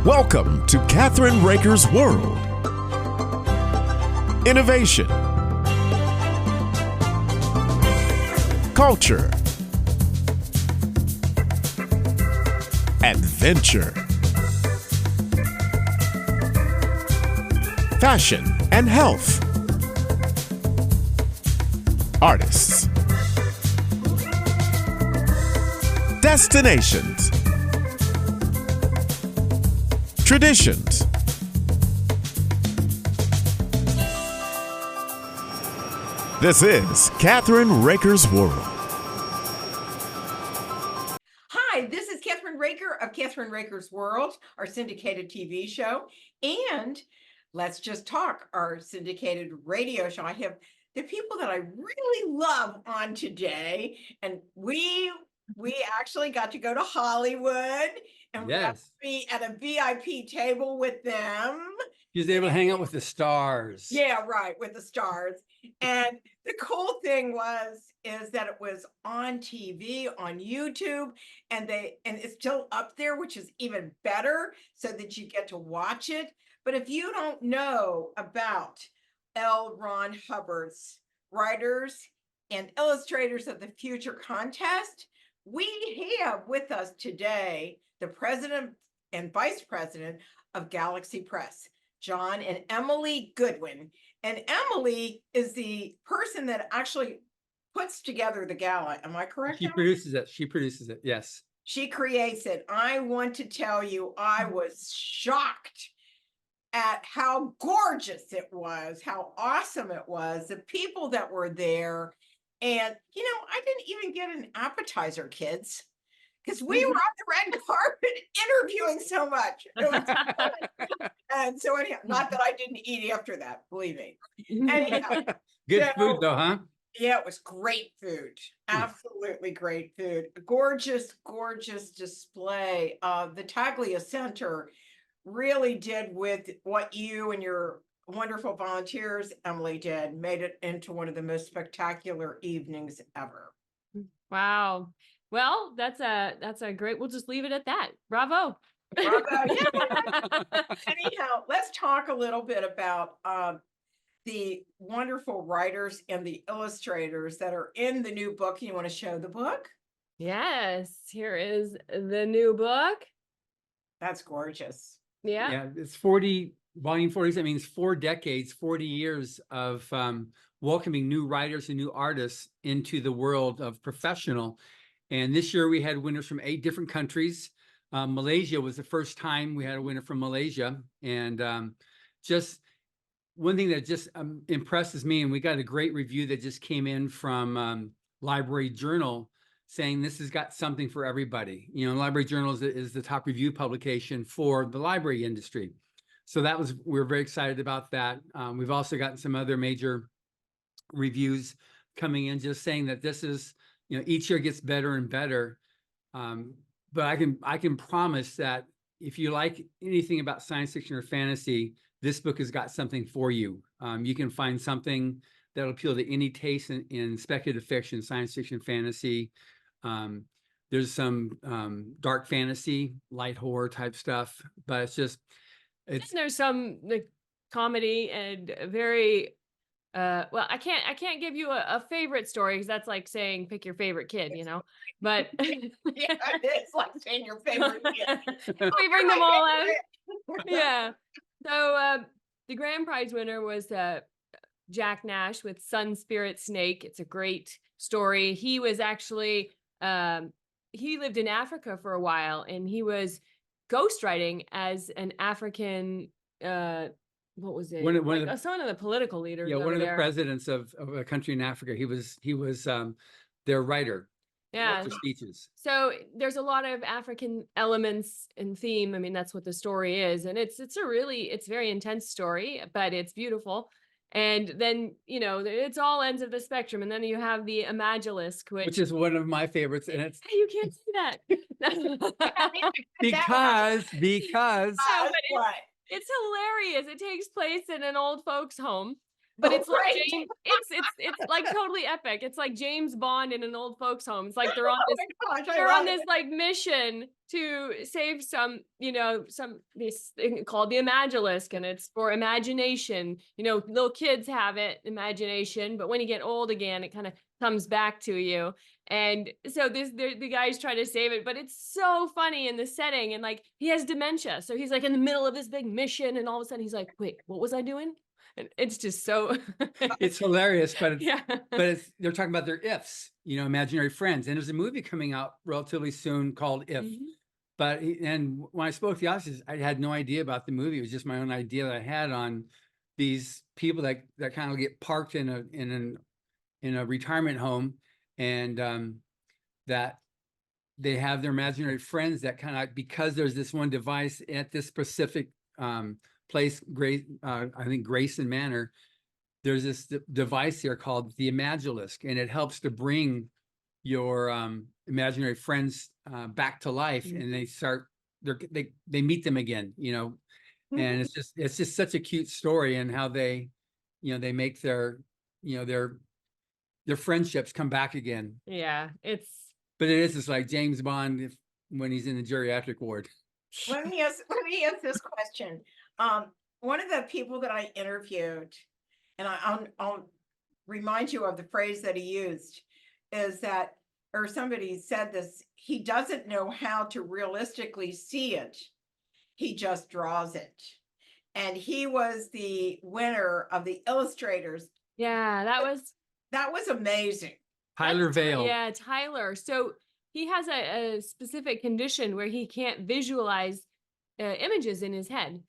Welcome to Catherine Raker's World. Innovation, culture, adventure, fashion and health, artists, destinations, traditions. This is Catherine Raker's World. Hi, this is Catherine Raker of Catherine Raker's World, our syndicated TV show, and Let's Just Talk, our syndicated radio show. I have the people that I really love on today, and we actually got to go to Hollywood, and we got to be at a VIP table with them. He was able to hang out with the stars. Yeah, right, with the stars. And the cool thing is that it was on TV, on YouTube, and it's still up there, which is even better, so that you get to watch it. But if you don't know about L. Ron Hubbard's Writers and Illustrators of the Future contest, we have with us today the president and vice president of Galaxy Press, John and Emily Goodwin. And Emily is the person that actually puts together the gala. Am I correct? She produces it. Yes. She creates it. I want to tell you, I was shocked at how gorgeous it was, how awesome it was, the people that were there. And, I didn't even get an appetizer, kids, because we were on the red carpet interviewing so much. And so anyhow, not that I didn't eat after that, believe me. Anyhow, Good food though, huh? Yeah, it was great food. Absolutely great food. Gorgeous, gorgeous display. The Taglia Center really did with what you and your wonderful volunteers, Emily, made it into one of the most spectacular evenings ever. Wow. Well, that's a great, we'll just leave it at that. Bravo. Bravo. Yeah. Anyhow, let's talk a little bit about the wonderful writers and the illustrators that are in the new book. You want to show the book? Yes, here is the new book. That's gorgeous. Yeah. It's volume 40. That means 4 decades, 40 years of welcoming new writers and new artists into the world of professional. And this year we had winners from 8 different countries. Malaysia was the first time we had a winner from Malaysia. And just one thing that just impresses me, and we got a great review that just came in from Library Journal saying this has got something for everybody. Library Journal is the top review publication for the library industry. So we're very excited about that. We've also gotten some other major reviews coming in just saying that this is, each year gets better and better. But I can promise that if you like anything about science fiction or fantasy, this book has got something for you. You can find something that'll appeal to any taste in speculative fiction, science fiction, fantasy. There's some dark fantasy, light horror type stuff, but there's some comedy and very well, I can't give you a favorite story because that's like saying pick your favorite kid, but yeah, it's like saying your favorite kid. We bring them all out. Yeah. So the grand prize winner was Jack Nash with Sun Spirit Snake. It's a great story. He was actually he lived in Africa for a while, and he was ghostwriting as an African what was it? Someone of the political leaders. Yeah, one of the presidents of a country in Africa. He was their writer. Yeah. For speeches. So there's a lot of African elements and theme. I mean, that's what the story is. And it's very intense story, but it's beautiful. And then, it's all ends of the spectrum. And then you have the Imagilisk, which is one of my favorites. And it's you can't see that. because it's hilarious. It takes place in an old folks home. but Oh, it's like right. James, it's like totally epic. It's like James Bond in an old folks home. It's like they're on Oh this my gosh, I they're on love this it. like mission to save some, some this thing called the Imagilisk, and it's for imagination. Little kids have it, imagination, but when you get old again, it kind of comes back to you. And so the guy's trying to save it, but it's so funny in the setting, and like he has dementia, so he's like in the middle of this big mission, and all of a sudden he's like, "Wait, what was I doing?" And it's just so It's hilarious, but it's, yeah. they're talking about their ifs, imaginary friends. And there's a movie coming out relatively soon called If. Mhm. But and when I spoke to the audience, I had no idea about the movie. It was just my own idea that I had on these people that kind of get parked in a retirement home, and that they have their imaginary friends that kind of, because there's this one device at this specific place, I think Grayson Manor, there's this device here called the Imagilisk, and it helps to bring your imaginary friends back to life, Mhm. and they meet them again, and it's just such a cute story, and how they make their friendships come back again. Yeah, it's But it is just like James Bond when he's in the geriatric ward. Let me ask this question. One of the people that I interviewed, and I'll remind you of the phrase that he used, is that, or somebody said this, he doesn't know how to realistically see it. He just draws it. And he was the winner of the illustrators. yeah, That was amazing. Tyler Vale. yeah, Tyler. So he has a specific condition where he can't visualize images in his head.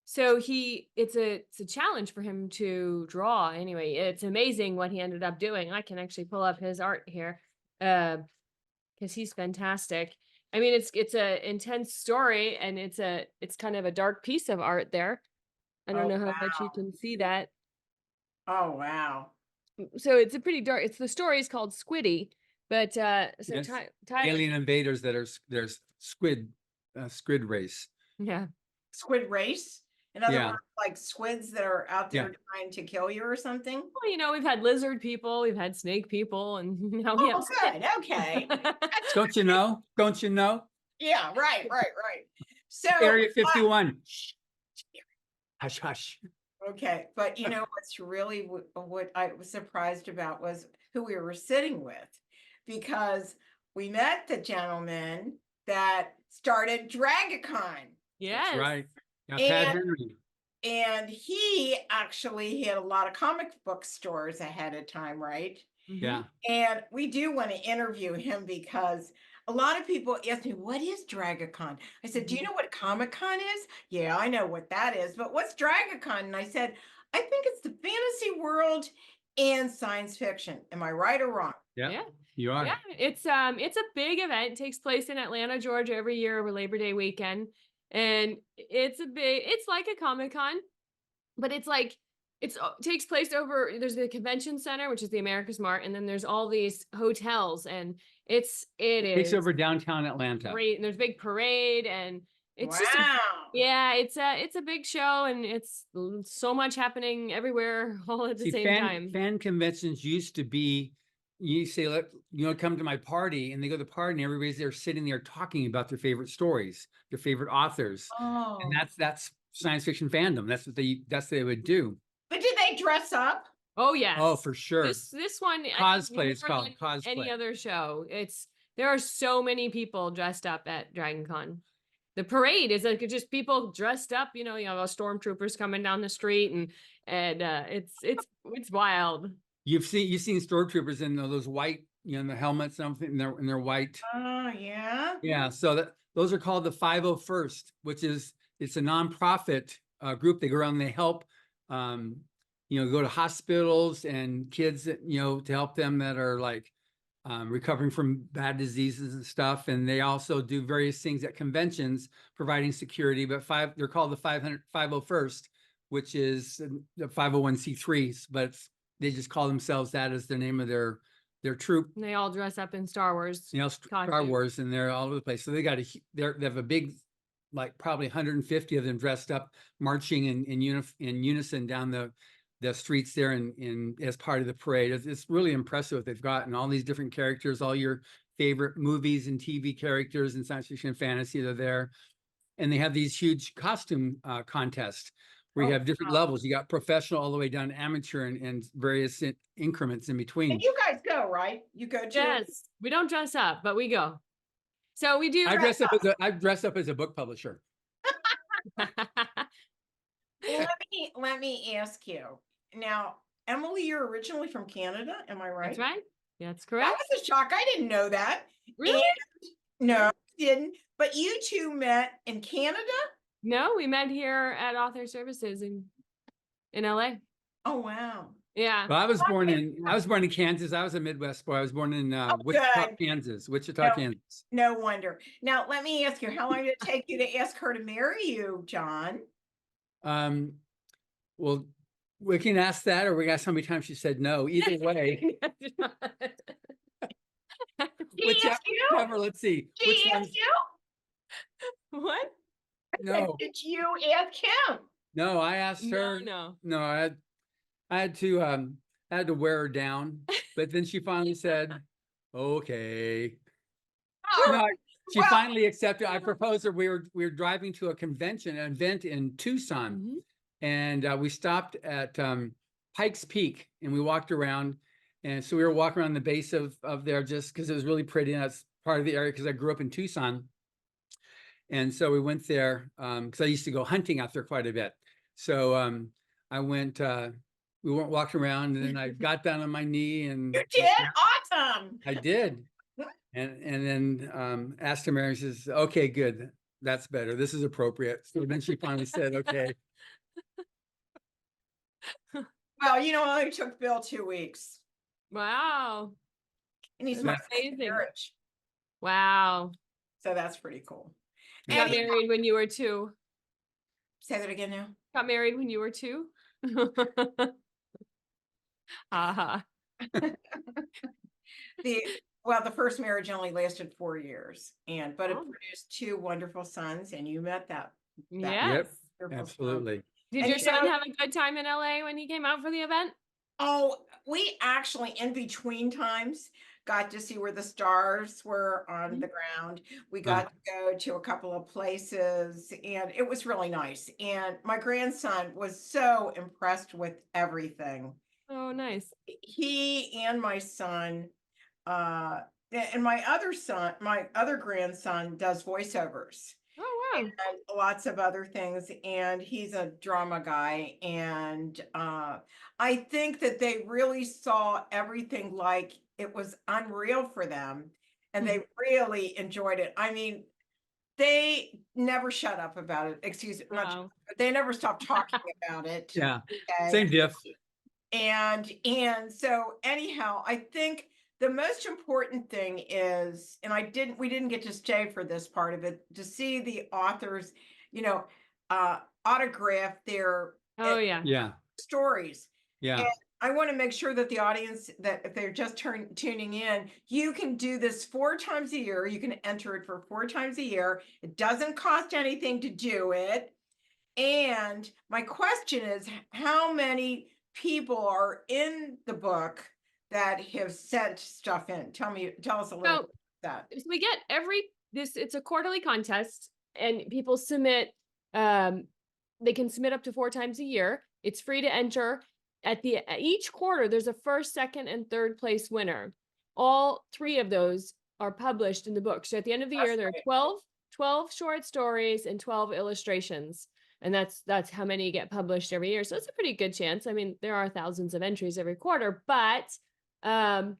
So it's a challenge for him to draw. Anyway, it's amazing what he ended up doing. I can actually pull up his art here because he's fantastic. I mean, it's a intense story, and it's kind of a dark piece of art there. I don't Oh, know how much you wow. can see that. Oh, wow. So it's a pretty dark. The story is called Squiddy, but so Yes. Tyler, Alien invaders there's squid race. yeah. Squid race? In other Yeah. words, like squids that are out there trying to kill you or something? Well, we've had lizard people, we've had snake people, and now we have Oh, good. Okay. Don't you know? Don't you know? Yeah, right. So, Area 51. Shh. Hush, hush. okay, but what's really what I was surprised about was who we were sitting with, because we met the gentleman that started DragaCon, yes. That's right. Yeah, And- Pat Henry. and he had a lot of comic book stores ahead of time, right? Mhm. Yeah. And we do want to interview him because a lot of people ask me, what is DragaCon? I said, do you know what Comic-Con is? Yeah, I know what that is, but what's DragaCon? And I said, I think it's the fantasy world and science fiction. Am I right or wrong? Yeah. Yeah. You are. Yeah, it's a big event. It takes place in Atlanta, Georgia every year over Labor Day weekend. And it's like a Comic-Con, but it takes place over, there's the convention center, which is the America's Mart, and then there's all these hotels, and it Takes is over downtown Atlanta. great. And there's a big parade, and it's just Wow. yeah, it's a big show, and it's so much happening everywhere all at the See, same time. fan conventions used to be, you say, come to my party, and they go to the party, and everybody's there sitting there talking about their favorite stories, their favorite authors. Oh. And that's science fiction fandom. That's what they would do. But did they dress up? Oh yes. Oh, for sure. This one Cosplay, it's more called than cosplay. any other show. There are so many people dressed up at DragonCon. The parade is like just people dressed up, stormtroopers coming down the street, and it's wild. You've seen stormtroopers in those white, the helmets and everything, in their white. Oh, yeah. Yeah, so those are called the 501st, which it's a nonprofit group. They go around and they help, go to hospitals and kids, to help them that are like recovering from bad diseases and stuff. And they also do various things at conventions, providing security. But they're called the 501st, which is the 501c3s, but they just call themselves that as the name of their troop. And they all dress up in Star Wars. Star costumes. Wars, and they're all over the place. So they have a big, like probably 150 of them dressed up, marching in unison down the streets there in as part of the parade. It's really impressive what they've got, and all these different characters, all your favorite movies and TV characters and science fiction and fantasy, they're there. And they have these huge costume contests where you Oh, have different wow. levels. You got professional all the way down to amateur and various increments in between. And you guys go, right? You go to. Yes, we don't dress up, but we go. So we do. I dress up as a book publisher. Let me ask you. Now, Emily, you're originally from Canada, am I right? That's right. That's That correct. was a shock. I didn't know that. Really? No, I didn't. But you two met in Canada? No, we met here at Author Services in LA. Oh, wow. Yeah. Well, I was born in Kansas. I was a Midwest boy. I was born in Wichita, good. Kansas. Wichita, No. Kansas. No wonder. Now, let me ask you, how long did it take you to ask her to marry you, John? Well, we can ask that, or we got how many times she said no. Either way, whichever. Let's see. Which She one? asked you? What? No, Did you ask him? no. I asked No, her. no. No, I had to wear her down, but then she finally said, "Okay." Oh, No, she well- finally accepted. I proposed her. We were driving to an event in Tucson, Mhm. and we stopped at Pikes Peak, and we walked around. And so we were walking around the base of there just because it was really pretty, and that's part of the area because I grew up in Tucson. And so we went there because I used to go hunting out there quite a bit. So I went. We weren't walking around, and then I got down on my knee, and You did? Awesome. I did. And then asked her, Mary, she says, "Okay, good. That's better. This is appropriate." So then she finally said, "Okay." Well, it only took Bill 2 weeks. Wow. And he's my That's second amazing. marriage. Wow. So that's pretty cool. You got Anyhow, married when you were 2. say that again now. Got married when you were 2. Aha. The first marriage only lasted 4 years, but it Oh. produced 2 wonderful sons, and you met that Yes. wonderful son. Absolutely. Did And your you son know- have a good time in LA when he came out for the event? Oh, we actually, in between times, got to see where the stars were on Mhm. the ground. We got to go to a couple of places, and it was really nice. And my grandson was so impressed with everything. Oh, nice. He and my son, and my other grandson does voiceovers. Oh, wow. And lots of other things, and he's a drama guy, and I think that they really saw everything like it was unreal for them, and they really enjoyed it. I mean, they never shut up about it. Excuse me, Wow. they never stopped talking about it. Yeah. okay? Same diff. And so anyhow, I think the most important thing is, and we didn't get to stay for this part of it, to see the authors, autograph their Oh, yeah. Yeah. stories. Yeah. I want to make sure that the audience, that if they're just tuning in, you can do this 4 times a year. You can enter it for 4 times a year. It doesn't cost anything to do it. And my question is, how many people are in the book that have sent stuff in? Tell us a little So bit about that. so we get it's a quarterly contest, and people submit, they can submit up to 4 times a year. It's free to enter. At each quarter, there's a first, second, and third place winner. All 3 of those are published in the book. So at the end of the year, That's there are great. 12 short stories and 12 illustrations. And that's how many get published every year. So it's a pretty good chance. I mean, there are thousands of entries every quarter, but there's,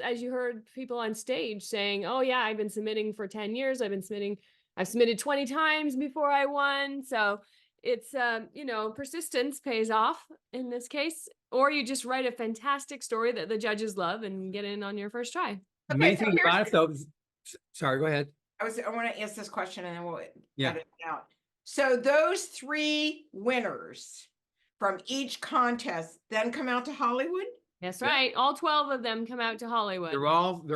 as you heard, people on stage saying, "Oh yeah, I've been submitting for 10 years. I've submitted 20 times before I won." So it's, persistence pays off in this case, or you just write a fantastic story that the judges love and get in on your first try. The main so thing here's- about it though, sorry, go ahead. I want to ask this question and then we'll Yeah. edit it out. So those 3 winners from each contest then come out to Hollywood? That's Yeah. right. All 12 of them come out to Hollywood. They're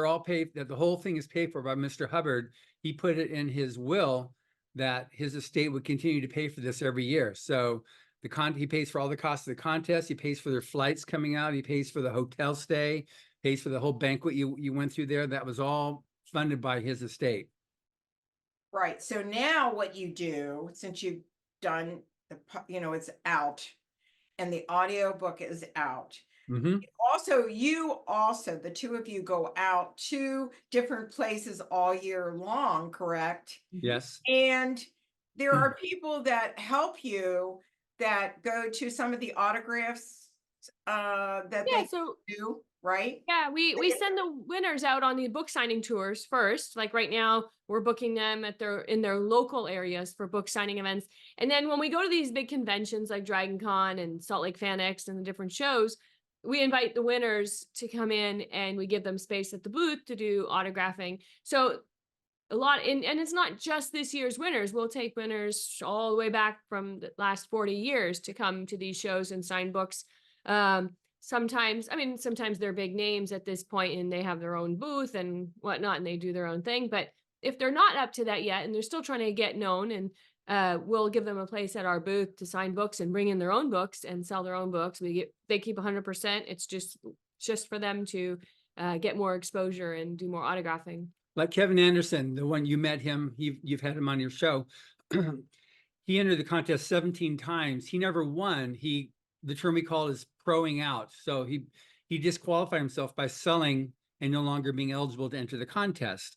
all paid. That the whole thing is paid for by Mr. Hubbard. He put it in his will that his estate would continue to pay for this every year. So he pays for all the costs of the contest. He pays for their flights coming out. He pays for the hotel stay, pays for the whole banquet you went through there. That was all funded by his estate. Right. So now what you do, since you've done it's out and the audio book is out. Mhm. You also, the two of you go out to different places all year long, correct? Yes. And there are people that help you that go to some of the autographs that Yeah, they so do, right? yeah, we send the winners out on the book signing tours first. Like right now, we're booking them in their local areas for book signing events. And then when we go to these big conventions like Dragon Con and Salt Lake Fan X and the different shows, we invite the winners to come in and we give them space at the booth to do autographing. So a lot, and it's not just this year's winners. We'll take winners all the way back from the last 40 years to come to these shows and sign books. Sometimes they're big names at this point and they have their own booth and whatnot and they do their own thing. But if they're not up to that yet and they're still trying to get known, and we'll give them a place at our booth to sign books and bring in their own books and sell their own books. They keep 100%. It's just for them to get more exposure and do more autographing. Like Kevin Anderson, the one you met him, you've had him on your show. He entered the contest 17 times. He never won. The term we call is proing out. So he disqualified himself by selling and no longer being eligible to enter the contest.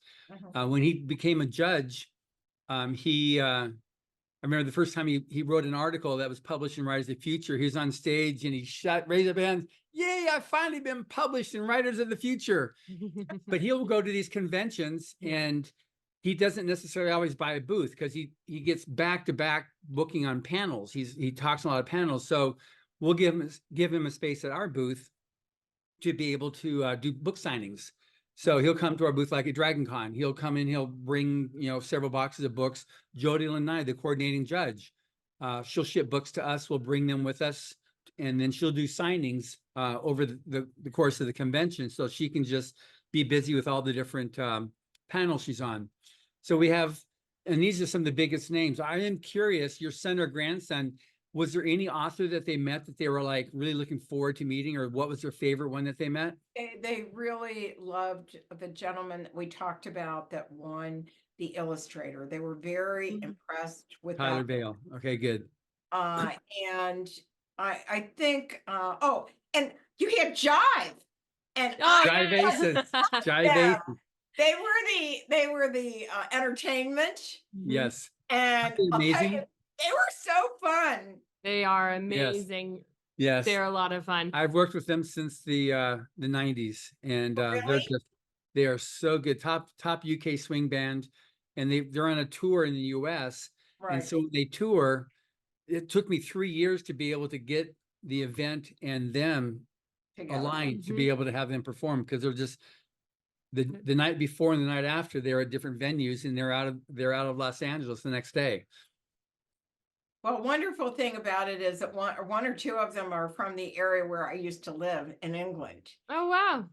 When he became a judge, I remember the first time he wrote an article that was published in Writers of the Future. He was on stage and he raised up hands, "Yay, I've finally been published in Writers of the Future." But he'll go to these conventions and he doesn't necessarily always buy a booth because he gets back-to-back booking on panels. He talks on a lot of panels. So we'll give him a space at our booth to be able to do book signings. So he'll come to our booth like at Dragon Con. He'll come in, he'll bring, several boxes of books. Jody Lanai, the coordinating judge, she'll ship books to us. We'll bring them with us. And then she'll do signings over the course of the convention. So she can just be busy with all the different panels she's on. So we have, and these are some of the biggest names. I am curious, your son or grandson, was there any author that they met that they were like really looking forward to meeting, or what was their favorite one that they met? They really loved the gentleman that we talked about that won the Illustrator. They were very impressed with Tyler that. Bale. Okay, good. And I think, and you had Jive. And Jive Aces. Jive Yeah. Aces. They were the entertainment. Yes. And Isn't it I'll tell amazing? you, they were so fun. They are amazing. Yes. They're a lot of fun. I've worked with them since the 90s, and Really? they are so good. Top UK swing band, and they're on a tour in the US. And Right. so when they tour, it took me 3 years to be able to get the event and them Together. aligned to be able to have them perform, because they're just the night before and the night after they're at different venues, and they're out of Los Angeles the next day. Well, wonderful thing about it is that one or two of them are from the area where I used to live in England. Oh, wow.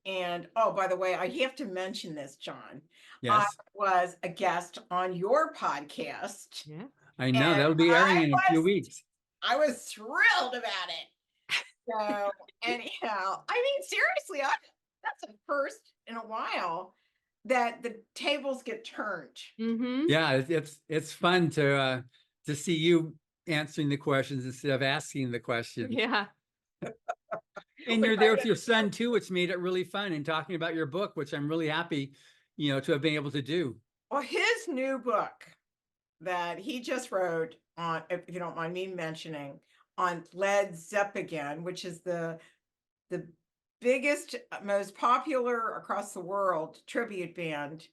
And oh, by the way, I have to mention this, John. I Yes, was a guest on your podcast. Yeah. I know and that'll be airing I in a few was- weeks. I was thrilled about it. So anyhow, I mean, seriously, that's the first in a while that the tables get turned. Mm-hmm. Yeah, it's fun to see you answering the questions instead of asking the questions. Yeah. And you're there with your son too, which made it really fun, and talking about your book, which I'm really happy, to have been able to do. Well, his new book that he just wrote on, if you don't mind me mentioning, on Led Zeppelin, which is the biggest, most popular across the world tribute band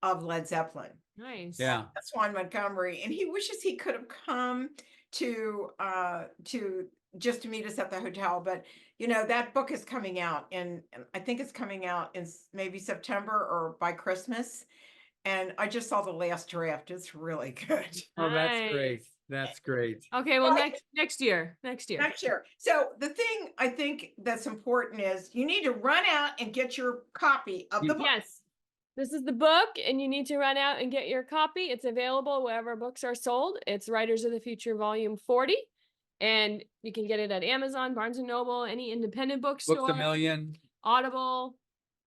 of Led Zeppelin. Nice. Yeah. That's Juan Montgomery, and he wishes he could have come to just to meet us at the hotel. But that book is coming out, and I think it's coming out in maybe September or by Christmas. And I just saw the last draft. It's really good. Oh, that's great. Nice. That's great. Okay, well, Right. next year. Next year. So the thing I think that's important is you need to run out and get your copy of the book. Yes. This is the book, and you need to run out and get your copy. It's available wherever books are sold. It's Writers of the Future Volume 40. And you can get it at Amazon, Barnes and Noble, any independent Books bookstore, a Million. Audible.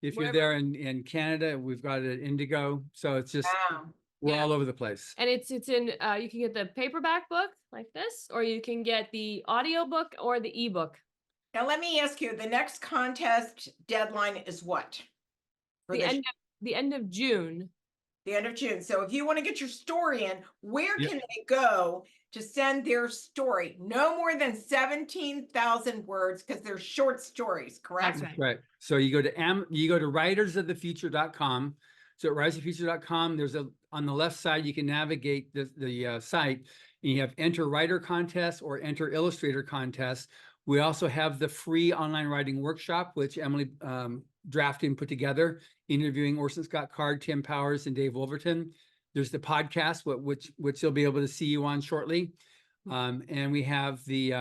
If you're wherever. there in Canada, we've got it at Indigo. So it's just, Wow. we're Yeah. all over the place. And it's in you can get the paperback book like this, or you can get the audio book or the ebook. Now, let me ask you, the next contest deadline is what? For The this- end of June. the end of June. So if you want to get your story in, where Yep. can they go to send their story? No more than 17,000 words, because they're short stories, correct? That's right. Right. So you go to writersofthefuture.com. So at writersofthefuture.com, there's on the left side, you can navigate the site, and you have enter writer contest or enter illustrator contest. We also have the free online writing workshop, which Emily drafted and put together, interviewing Orson Scott Card, Tim Powers, and Dave Wolverton. There's the podcast, which you'll be able to see you on shortly. And we have the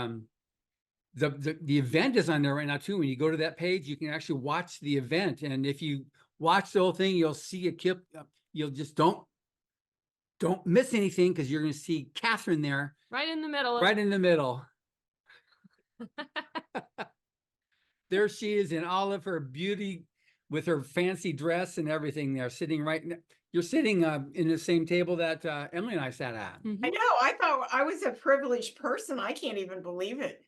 event is on there right now too. When you go to that page, you can actually watch the event. And if you watch the whole thing, you'll see a clip. You'll just don't miss anything, because you're going to see Catherine there, Right in the middle. right in the middle. There she is in all of her beauty, with her fancy dress and everything there, sitting you're sitting in the same table that Emily and I sat at. I Mhm. know, I thought I was a privileged person. I can't even believe it.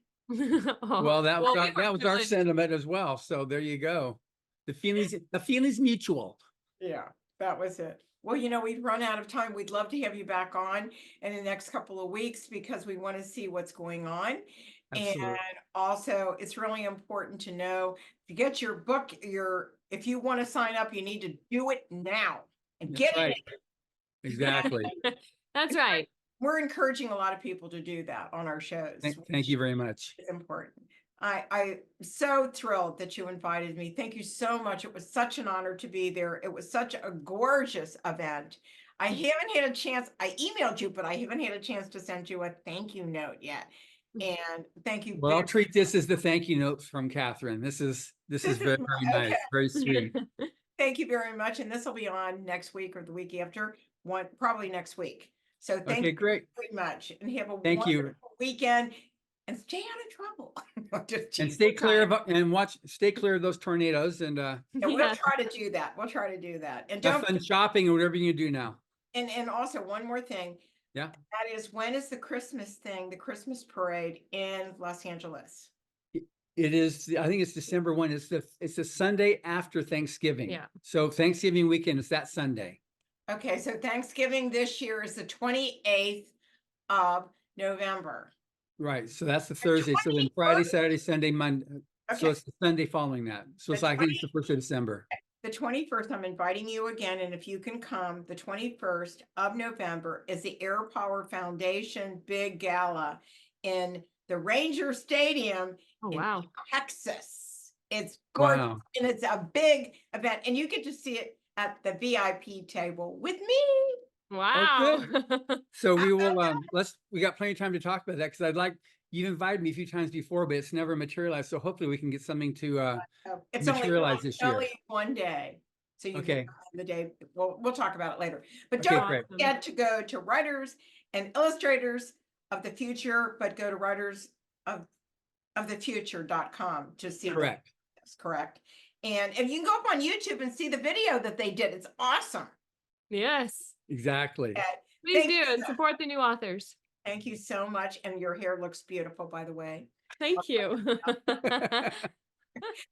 Oh, Well, that was we our, were that was our privileged. sentiment as well. So there you go. The feelings mutual. Yeah, that was it. Well, you know, we've run out of time. We'd love to have you back on in the next couple of weeks, because we want to see what's going on. Absolutely. And also, it's really important to know, to get your book, if you want to sign up, you need to do it now and That's get it. right. Exactly. That's right. We're encouraging a lot of people to do that on our shows. Thank you very much. It's important. I'm so thrilled that you invited me. Thank you so much. It was such an honor to be there. It was such a gorgeous event. I haven't had a chance, I emailed you, but I haven't had a chance to send you a thank you note yet. And thank you. Well, I'll very- treat this as the thank you note from Catherine. This is very, very nice, Okay. very sweet. Thank you very much. And this will be on next week or the week after, probably next week. So thank Okay, you great. very much, and have a Thank you. wonderful weekend, and stay out of trouble. Just And cheap stay clear time. stay clear of those tornadoes, and And we'll Yeah. try to do that. We'll try to do that. And have don't, fun shopping or whatever you do now. and also one more thing. Yeah. That is, when is the Christmas thing, the Christmas parade in Los Angeles? It is, I think it's December 1. It's the Sunday after Thanksgiving. Yeah. So Thanksgiving weekend is that Sunday. Okay, so Thanksgiving this year is the 28th of November. Right. So that's the Thursday. So then Friday, Saturday, Sunday, Monday. So Okay. it's the Sunday following that. So it's The like, I think it's the 1st of December. The 21st, I'm inviting you again, and if you can come, the 21st of November is the Air Power Foundation Big Gala in the Ranger Stadium Oh, in wow. Texas. It's gorgeous, Wow. and it's a big event, and you get to see it at the VIP table with me. Wow. So we will, we got plenty of time to talk about that, because you've invited me a few times before, but it's never materialized. So hopefully we can get something to, So It's only Materialize this year. only one day. So you Okay. can come the day, we'll talk about it later. But Okay, don't great. forget to go to Writers and Illustrators of the Future, but go to writersofthefuture.com to see. correct. That's correct. And if you can go up on YouTube and see the video that they did, it's awesome. Yes. Exactly. And Please Thank do, you and so- support the new authors. Thank you so much. And your hair looks beautiful, by the way. Thank you.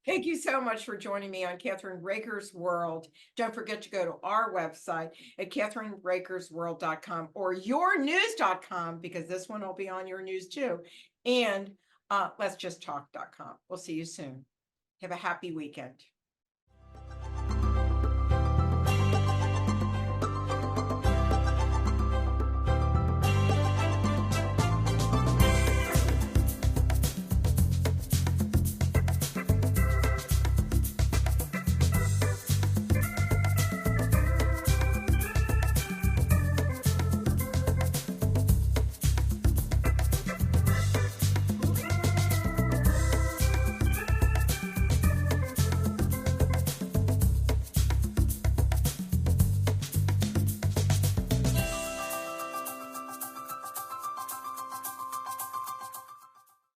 Thank you so much for joining me on Catherine Raker's World. Don't forget to go to our website at catherinerakersworld.com or yournews.com, because this one will be on your news too. And let's just talk.com. We'll see you soon. Have a happy weekend.